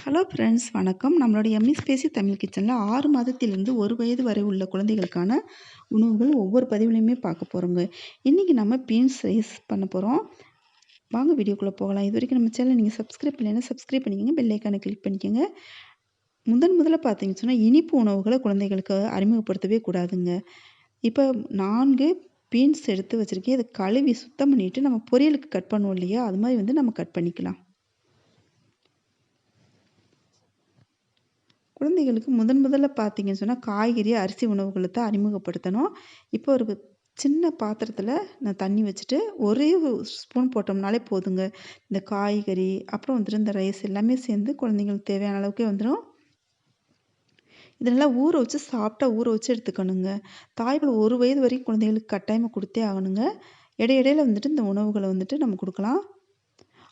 Hello friends, வணக்கம். நம்மளோட Emmy Spacey Tamil கிச்சனில் 6 மாதத்திலிருந்து 1 வயது வரை உள்ள குழந்தைகளுக்கான உணவுகள் ஒவ்வொரு பதிவுலையுமே பார்க்க போகிறோங்க. இன்றைக்கி நம்ம பீன்ஸ் ரைஸ் பண்ண போகிறோம். வாங்க வீடியோக்குள்ளே போகலாம். இது வரைக்கும் நம்ம சேனல் நீங்கள் சப்ஸ்கிரைப் பண்ணலைன்னா சப்ஸ்கிரைப் பண்ணிக்கோங்க, பெல் ஐக்கானை கிளிக் பண்ணிக்கோங்க. முதல்ல பார்த்தீங்கன்னு சொன்னால் இனிப்பு உணவுகளை குழந்தைகளுக்கு அறிமுகப்படுத்தவே கூடாதுங்க. இப்போ 4 பீன்ஸ் எடுத்து வச்சுருக்கேன். இதை கழுவி சுத்தம் பண்ணிவிட்டு நம்ம பொரியலுக்கு கட் பண்ணுவோம் இல்லையா, அது மாதிரி நம்ம கட் பண்ணிக்கலாம். குழந்தைகளுக்கு முதல்ல பார்த்தீங்கன்னு சொன்னால் காய்கறி, அரிசி உணவுகளை தான் அறிமுகப்படுத்தணும். இப்போ ஒரு சின்ன பாத்திரத்தில் நான் தண்ணி வச்சுட்டு ஒரே ஸ்பூன் போட்டோம்னாலே போதுங்க. இந்த காய்கறி அப்புறம் வந்துட்டு இந்த ரைஸ் எல்லாமே சேர்ந்து குழந்தைங்களுக்கு தேவையான அளவுக்கே வந்துடும். இதெல்லாம் ஊற வச்சு ஊற வச்சு எடுத்துக்கணுங்க. தாய்ப்பால் 1 வயது வரைக்கும் குழந்தைகளுக்கு கட்டாயமாக கொடுத்தே ஆகணுங்க. இடையிடையில் வந்துட்டு இந்த உணவுகளை வந்துட்டு நம்ம கொடுக்கலாம்.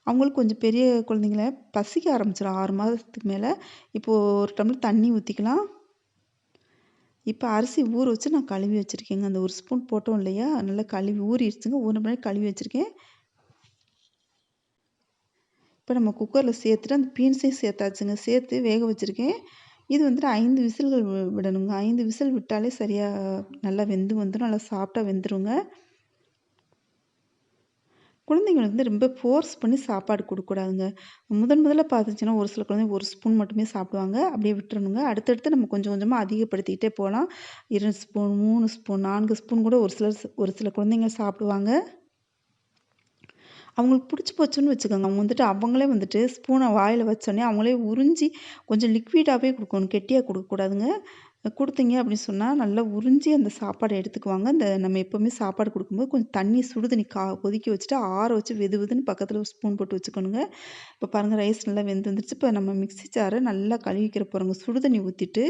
அவங்களுக்கு கொஞ்சம் பெரிய குழந்தைங்கள பசிக்க ஆரம்பிச்சிடும் 6 மாதத்துக்கு மேலே. இப்போது ஒரு டம்ளர் தண்ணி ஊற்றிக்கலாம். இப்போ அரிசி ஊற வச்சு நான் கழுவி வச்சுருக்கேங்க. அந்த 1 ஸ்பூன் போட்டோம் இல்லையா, நல்லா கழுவி ஊறிடுச்சுங்க. 1 மணி நேரம் கழுவி வச்சுருக்கேன். இப்போ நம்ம குக்கரில் சேர்த்துட்டு அந்த பீன்ஸையும் சேர்த்தாச்சுங்க. சேர்த்து வேக வச்சுருக்கேன். இது வந்துட்டு 5 விசில்கள் விடணுங்க. 5 விசில் விட்டாலே சரியாக நல்லா வெந்து வந்துடும். நல்லா சாஃப்டாக வெந்துருங்க. குழந்தைங்களுக்கு வந்து ரொம்ப ஃபோர்ஸ் பண்ணி சாப்பாடு கொடுக்கக்கூடாதுங்க. முதல்ல பார்த்துச்சுன்னா ஒரு சில குழந்தைங்க 1 ஸ்பூன் மட்டுமே சாப்பிடுவாங்க. அப்படியே விட்டுறணுங்க. அடுத்தடுத்து நம்ம கொஞ்சம் கொஞ்சமாக அதிகப்படுத்திக்கிட்டே போகலாம். 2 ஸ்பூன், 3 ஸ்பூன், 4 ஸ்பூன் கூட ஒரு சில குழந்தைங்க சாப்பிடுவாங்க. அவங்களுக்கு பிடிச்சி போச்சுன்னு வச்சுக்கோங்க. அவங்க வந்துட்டு அவங்களே வந்துட்டு ஸ்பூனை வாயில் வச்சோடனே அவங்களே உறிஞ்சி கொஞ்சம் லிக்விடாகவே கொடுக்கணும். கெட்டியாக கொடுக்கக்கூடாதுங்க. கொடுத்தீங்க அப்படின்னு சொன்னால் நல்லா உறிஞ்சி அந்த சாப்பாடை எடுத்துக்குவாங்க. நம்ம எப்போவுமே சாப்பாடு கொடுக்கும்போது கொஞ்சம் தண்ணி சுடு தண்ணி கொதிக்க வச்சுட்டு ஆற வச்சு வெது வெதுன்னு பக்கத்தில் ஒரு ஸ்பூன் போட்டு வச்சுக்கணுங்க. இப்போ பாருங்கள், ரைஸ் நல்லா வெந்து வந்துருச்சு. இப்போ நம்ம மிக்ஸி ஜாரை நல்லா கழுவிக்கிற போகிறோங்க. சுடு தண்ணி ஊற்றிட்டு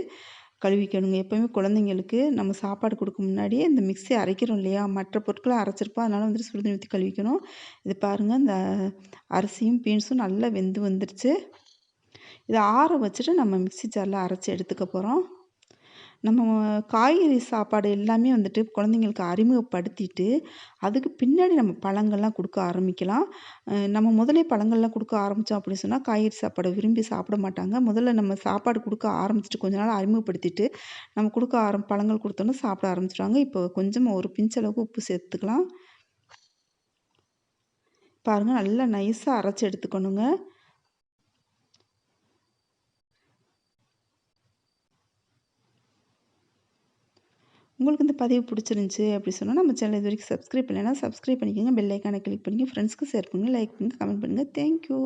கழுவிக்கணுங்க. எப்போவுமே குழந்தைங்களுக்கு நம்ம சாப்பாடு கொடுக்க முன்னாடியே இந்த மிக்ஸி அரைக்கிறோம் இல்லையா, மற்ற பொருட்களை அரைச்சிருப்போம். அதனால் வந்துட்டு சுடு தண்ணி ஊற்றி கழுவிக்கணும். இது பாருங்கள், இந்த அரிசியும் பீன்ஸும் நல்லா வெந்து வந்துருச்சு. இதை ஆற வச்சுட்டு நம்ம மிக்ஸி ஜாரில் அரைச்சி எடுத்துக்க போகிறோம். நம்ம காய்கறி சாப்பாடு எல்லாமே வந்துட்டு குழந்தைங்களுக்கு அறிமுகப்படுத்திட்டு, அதுக்கு பின்னாடி நம்ம பழங்கள்லாம் கொடுக்க ஆரம்பிக்கலாம். நம்ம முதலே பழங்கள்லாம் கொடுக்க ஆரம்பித்தோம் அப்படின்னு சொன்னால் காய்கறி சாப்பாடை விரும்பி சாப்பிட மாட்டாங்க. முதல்ல நம்ம சாப்பாடு கொடுக்க ஆரம்பிச்சுட்டு கொஞ்ச நாள் அறிமுகப்படுத்திட்டு நம்ம கொடுக்க பழங்கள் கொடுத்தோன்னா சாப்பிட ஆரம்பிச்சிடுவாங்க. இப்போ கொஞ்சமாக ஒரு பிஞ்ச் அளவுக்கு உப்பு சேர்த்துக்கலாம். பாருங்கள், நல்லா நைஸாக அரைச்சி எடுத்துக்கணுங்க. உங்களுக்கு இந்த பதிவு பிடிச்சிருந்துச்சி அப்படி சொன்னால் நம்ம சேனல் இது வரைக்கும் சப்ஸ்கிரைப் பண்ணலைன்னா சப்ஸ்கிரைப் பண்ணிக்கோங்க. பெல் ஐக்கானை கிளிக் பண்ணிக்கோங்க. ஃப்ரெண்ட்ஸ்க்கு ஷேர் பண்ணுங்கள், லைக் பண்ணுங்கள், கமெண்ட் பண்ணுங்கள். தேங்க்யூ.